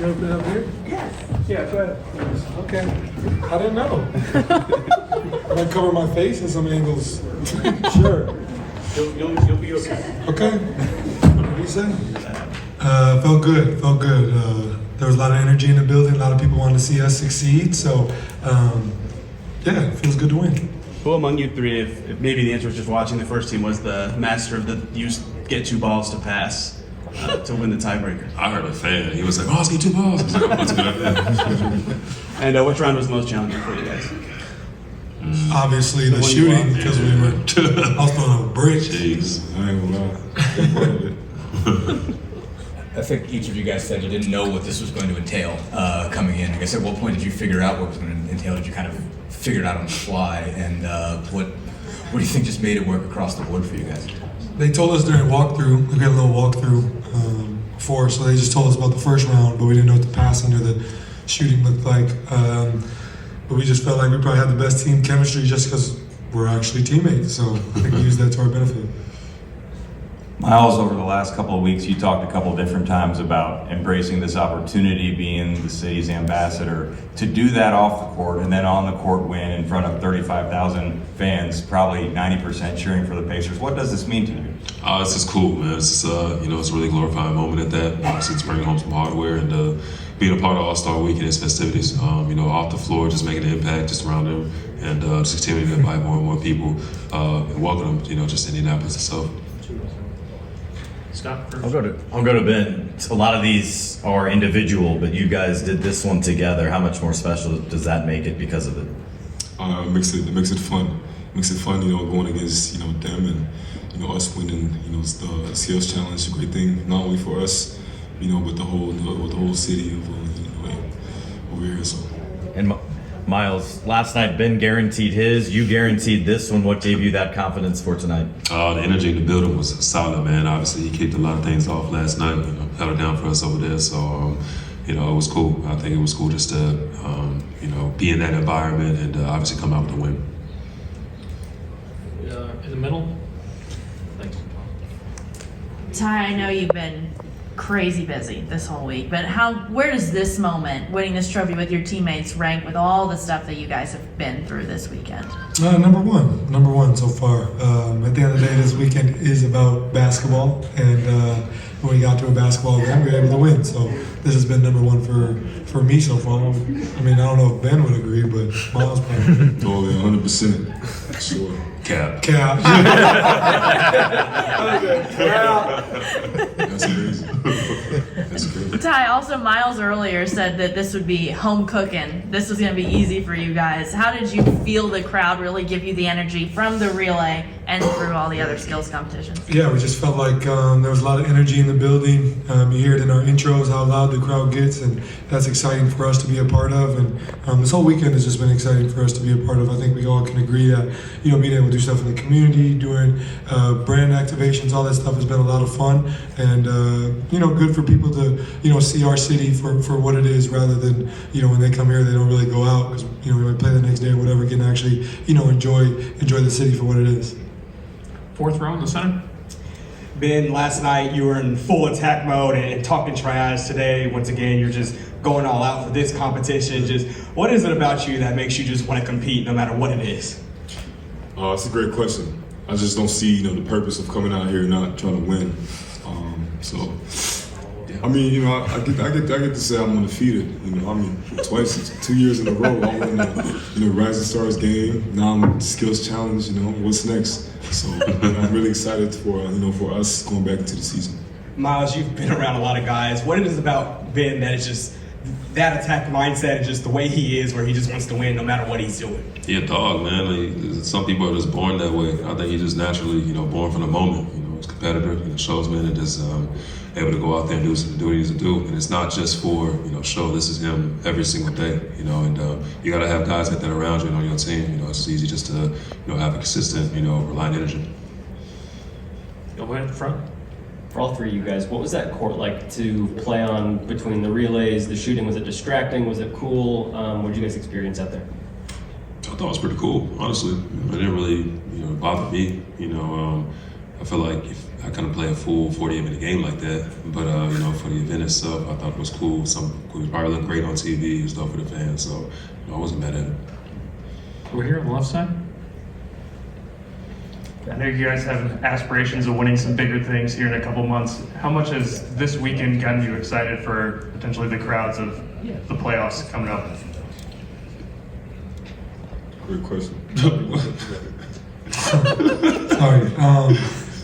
You ever been up here? Yes. Yeah, go ahead. Okay. I didn't know. I might cover my face in some angles. Sure. You'll be okay. Okay. What do you say? Felt good. There was a lot of energy in the building. A lot of people wanted to see us succeed. So, yeah, it feels good to win. Who among you three, if maybe the answer was just watching the first team, was the master of the use get 2 balls to pass to win the tiebreaker? I heard a fan. He was like, "Oh, let's get 2 balls." I was like, "Oh, that's a good idea." And which round was most challenging for you guys? Obviously, the one you shooting, lost, because yeah. we were. I was throwing a brick. Jeez. I ain't gonna lie. I think each of you guys said you didn't know what this was going to entail coming in. I guess at what point did you figure out what it was going to entail? Did you kind of figure it out on the fly? And what do you think just made it work across the board for you guys? They told us during walkthrough, we got a little walkthrough before, so they just told us about the first round, but we didn't know what the passing or the shooting looked like. But we just felt like we probably had the best team chemistry just because we're actually teammates, so I think we used that to our benefit. Myles, over the last couple of weeks, you talked a couple of different times about embracing this opportunity, being the city's ambassador. To do that off the court and then on the court win in front of 35,000 fans, probably 90% cheering for the Pacers. What does this mean to you? It's just cool, man. It's just, it's a really glorifying moment at that. Obviously, it's bringing home some hardware and being a part of All-Star Week and its festivities. Off the floor, just making an impact just around them and just continuing to invite more and more people and welcome them, just to Indianapolis itself. Scott first. I'll go to Ben. A lot of these are individual, but you guys did this one together. How much more special does that make it because of it? It makes it fun. It makes it fun, going against them and us winning. The CLS Challenge is a great thing, not only for us, but the whole city of over here. So. And Myles, last night Ben guaranteed his. You guaranteed this one. What gave you that confidence for tonight? The energy in the building was solid, man. Obviously, he kicked a lot of things off last night. Held it down for us over there. So, it was cool. I think it was cool just to, be in that environment and obviously come out with a win. In the middle. Thanks. Ty, I know you've been crazy busy this whole week, but where does this moment, winning this trophy with your teammates, rank with all the stuff that you guys have been through this weekend? Number one so far. At the end of the day, this weekend is about basketball, and when we got to a basketball game, we were able to win. So this has been number one for me so far. I mean, I don't know if Ben would agree, but Myles probably. Oh, yeah, 100%. Sure. Cap. That's amazing. That's great. Ty, also Myles earlier said that this would be home cooking. This was going to be easy for you guys. How did you feel the crowd really give you the energy from the relay and through all the other skills competitions? Yeah, we just felt like there was a lot of energy in the building. You hear it in our intros how loud the crowd gets, and that's exciting for us to be a part of. And this whole weekend has just been exciting for us to be a part of. I think we all can agree that being able to do stuff in the community, doing brand activations, all that stuff has been a lot of fun, and good for people to see our city for what it is, rather than when they come here they don't really go out because we might play the next day or whatever. Can actually enjoy the city for what it is. Fourth row in the center. Ben, last night you were in full attack mode and talking trash. Today, once again, you're just going all out for this competition. Just what is it about you that makes you just want to compete no matter what it is? That's a great question. I just don't see the purpose of coming out here not trying to win. I get to say I'm undefeated. Twice, 2 years in a row, I won the Rising Stars game. Now I'm Skills Challenge. What's next? So I'm really excited for us going back into the season. Myles, you've been around a lot of guys. What is it about Ben that is just that attack mindset and just the way he is, where he just wants to win no matter what he's doing? He a dog, man. Some people are just born that way. I think he's just naturally, born from the moment. He's a competitor, showsman, and just able to go out there and do what he needs to do. And it's not just for, show. This is him every single day, and you got to have guys like that around you and on your team. It's easy just to, have a consistent, reliant energy. Go ahead at the front. For all three of you guys, what was that court like to play on between the relays, the shooting? Was it distracting? Was it cool? What did you guys experience out there? I thought it was pretty cool, honestly. It didn't really, bother me. I feel like if I couldn't play a full 48-minute game like that, but you know, for the event itself, I thought it was cool. It probably looked great on TV and stuff for the fans, so you know, I wasn't mad at it. We're here on the left side. I know you guys have aspirations of winning some bigger things here in a couple months. How much has this weekend gotten you excited for potentially the crowds of the playoffs coming up? Great question. Sorry.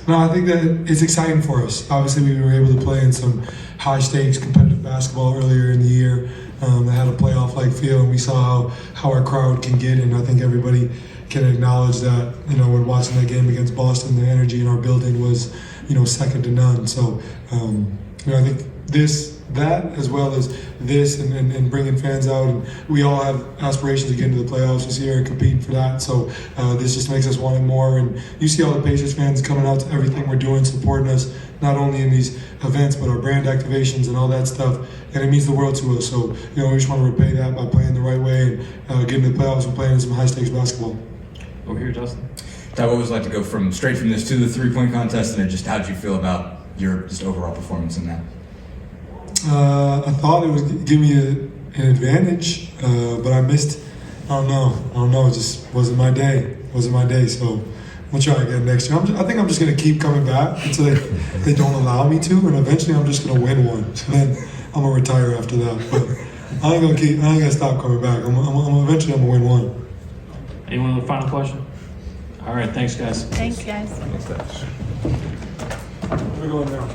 No, I think that it's exciting for us. Obviously, we were able to play in some high-stakes competitive basketball earlier in the year that had a playoff-like feel, and we saw how our crowd can get, and I think everybody can acknowledge that, you know, when watching that game against Boston, the energy in our building was, you know, second to none. So, you know, I think that as well as this and bringing fans out, and we all have aspirations to get into the playoffs this year and competing for that. So this just makes us want it more. And you see all the Pacers fans coming out to everything we're doing, supporting us, not only in these events, but our brand activations and all that stuff. And it means the world to us. So, you know, we just want to repay that by playing the right way and getting to the playoffs and playing some high stakes basketball. Over here, Dustin. Ty, what was it like to go straight from this to the 3-point contest, and then just how did you feel about your just overall performance in that? I thought it would give me an advantage, but I missed. I don't know. It just wasn't my day. So we'll try again next year. I think I'm just gonna keep coming back until they don't allow me to, and eventually I'm just gonna win one. And then I'm gonna retire after that. But I ain't gonna stop coming back. Eventually I'm gonna win one. Anyone with a final question? All right, thanks, guys. Thanks, guys. Where we going now?